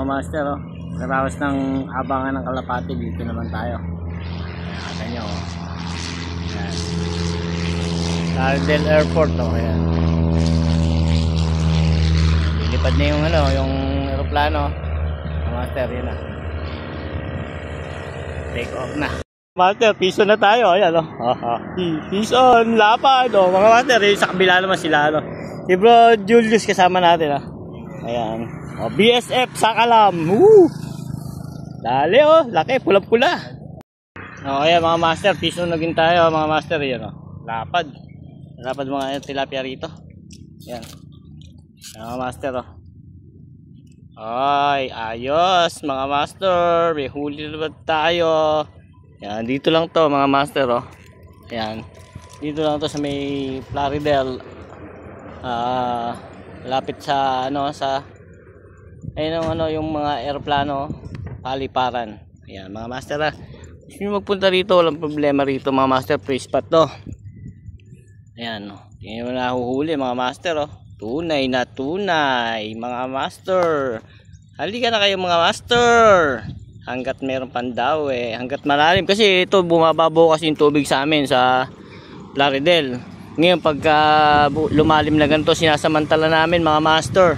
mga master, oh. Karawas ng abangan ng kalapati, dito naman tayo. Nakita nyo, oh. Ayan. Lauderdale Airport, oh. Ayan. Lilipad na yung ano, yung aeroplano, mga master, yun na. Take off na. Master, piso na tayo, ayan, oh. Piso on, lapad, oh. Mga master, sa kabila naman sila, ano. Si Bro Julius kasama natin, oh. Ayan. Oh, BSF sa Kalam. Dali, oh. Laki, pula-pula. Oh, ayan mga master, piso naging tayo, mga master, yan, oh. Lapad. Lapad mga tilapia rito. Ayan. Ayan, mga master, oh. Ay, ayos, mga master. May huli na ba tayo? Ayan, dito lang to, mga master, oh. Ayan. Dito lang to sa may Plaridel. Lapit sa ano, sa ayun, ano, yung mga aeroplano, paliparan. Ayan, mga master, ha. Gusto nyo magpunta rito, walang problema rito, mga master. Free spot to. Ayan, oh. Tingnan mo na huhuli, mga master, oh. Tunay na tunay, mga master. Halika na kayo, mga master. Hanggat meron pandaw, eh. Hanggat malalim, kasi ito bumababaw kasi yung tubig sa amin sa Plaridel. Ngayon pagka lumalim na ganito, sinasamantala namin, mga master,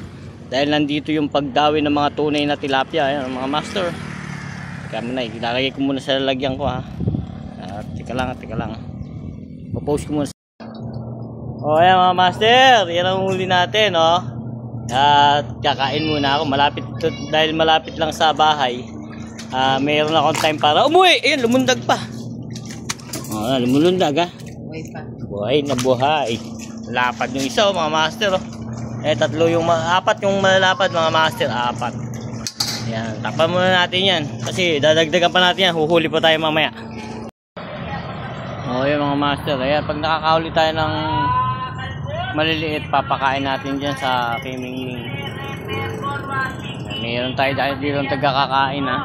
dahil nandito yung pagdawi ng mga tunay na tilapia. Ayan, mga master. Teka muna, ilalagay ko muna sa lalagyan ko, ha. Teka lang. Popost ko muna. O, ayan mga master, yan ang huli natin, oh. At kakain muna ako, malapit to, dahil malapit lang sa bahay. Mayroon akong time para umuwi. Ayan, lumundag pa. O, lumundag, ha. Buhay na buhay. Lapad yung isa, oh, mga master, oh. Tatlo yung apat yung malalapad, mga master, apat. Yan, tapan muna natin yan kasi dadagdagan pa natin yan, huhuli pa tayo mamaya. Oh, yung mga master, ayan, pag nakakahuli tayo ng maliliit, papakain natin dyan sa Kimingling. Mayroon tayo dahil dito ng tagakakain, ha.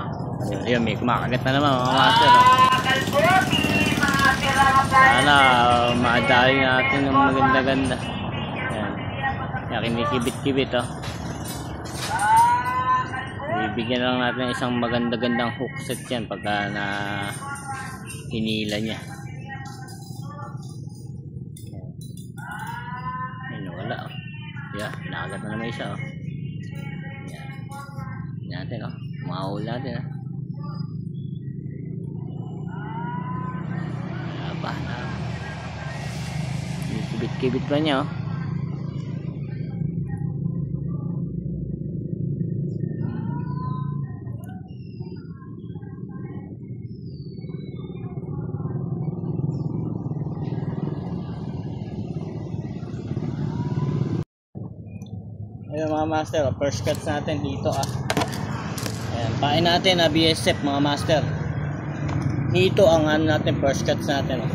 Ayan, may kumakagat na naman, mga master, oh. Sana madali natin ng maganda-ganda. Ayan. Ayan, kinikibit-kibit, oh. Bibigyan lang natin isang maganda-gandang hook set yan pagka na hinila niya. Ayan, wala, oh. Yeah, nakagat na naman isa, oh. Ayan. Ayan natin, oh. Mahahuli natin, oh. Kibit-kibit pa niya, oh. Ayan mga master, oh. First cuts natin dito, ah. Ayan, pain natin, BSF, mga master. Dito ang ano natin, first cuts natin, oh.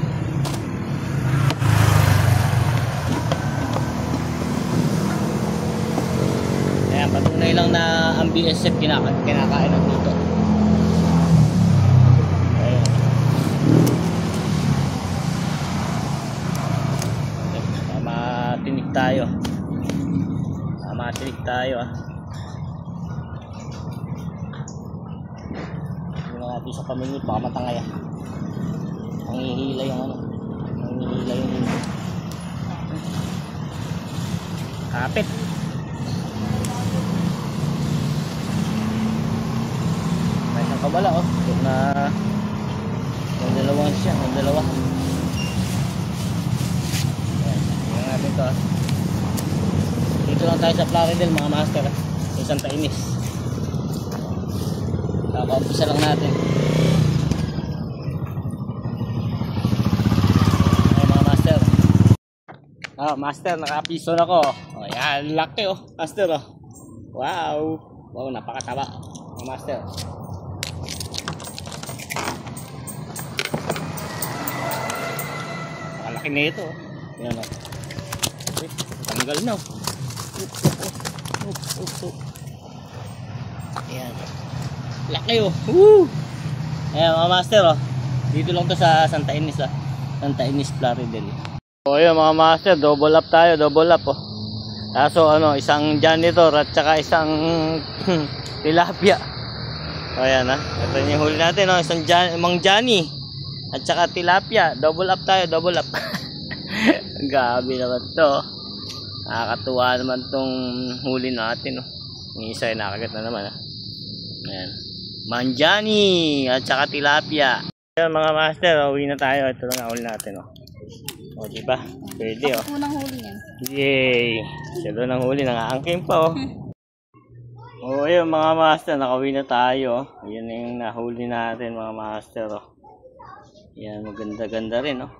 Ayan, patunay lang na ang BSF kinakain ng dito. Ayan. Matinig tayo. Matinig tayo, ah. Hindi na natin sa pamingit, baka matangay, ah. Ang hihila yung ano. Ang hihila yung kapit. May isang kabala, oh. Na may dalawang siya, may dalawa. Ayan, tingnan natin ito, ah. Dito lang tayo sa Plaridel, mga master, ah. Sa Santa Ines. Kakaumpisa lang natin. Ayan, mga master. Master, nakapiso na ko. Ayan, laki, oh. Master, oh. Wow. Wow, napakataba, mga master. Napakalaki na ito, oh. Ayan, oh. Tanggal na, oh. Ayan. Laki, oh. Woo! Ayan, mga master, oh. Dito lang to sa Santa Ines, ah. Santa Ines, Plaridel. So, ayan, mga master, double up tayo, double up, oh. Kaso ano, isang janitor at saka isang tilapia. O ayan ha. Ito yung huli natin, no? Isang Mang Johnny at saka tilapia. Double up tayo, double up. Gabi naman to. Nakakatuwa naman tong huli natin, no? Yung isa ay nakagat na naman, ha. Ayan. Mang Johnny at saka tilapia. Ayan mga master, uwi na tayo. Ito lang huli natin, no? O diba? Pwede, oh. Unang huli niya. Yay! Siya doon ang huli, nangaangking pa, oh. O ayun mga master, nakauwi na tayo. Ayan yung nahuli natin mga master, oh. Yan, maganda-ganda rin, oh.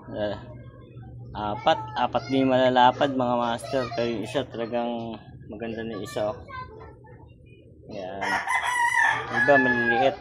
Apat din malalapad mga master. Pero yung isa talagang maganda na isa, oh. Yan. Iba maliliit.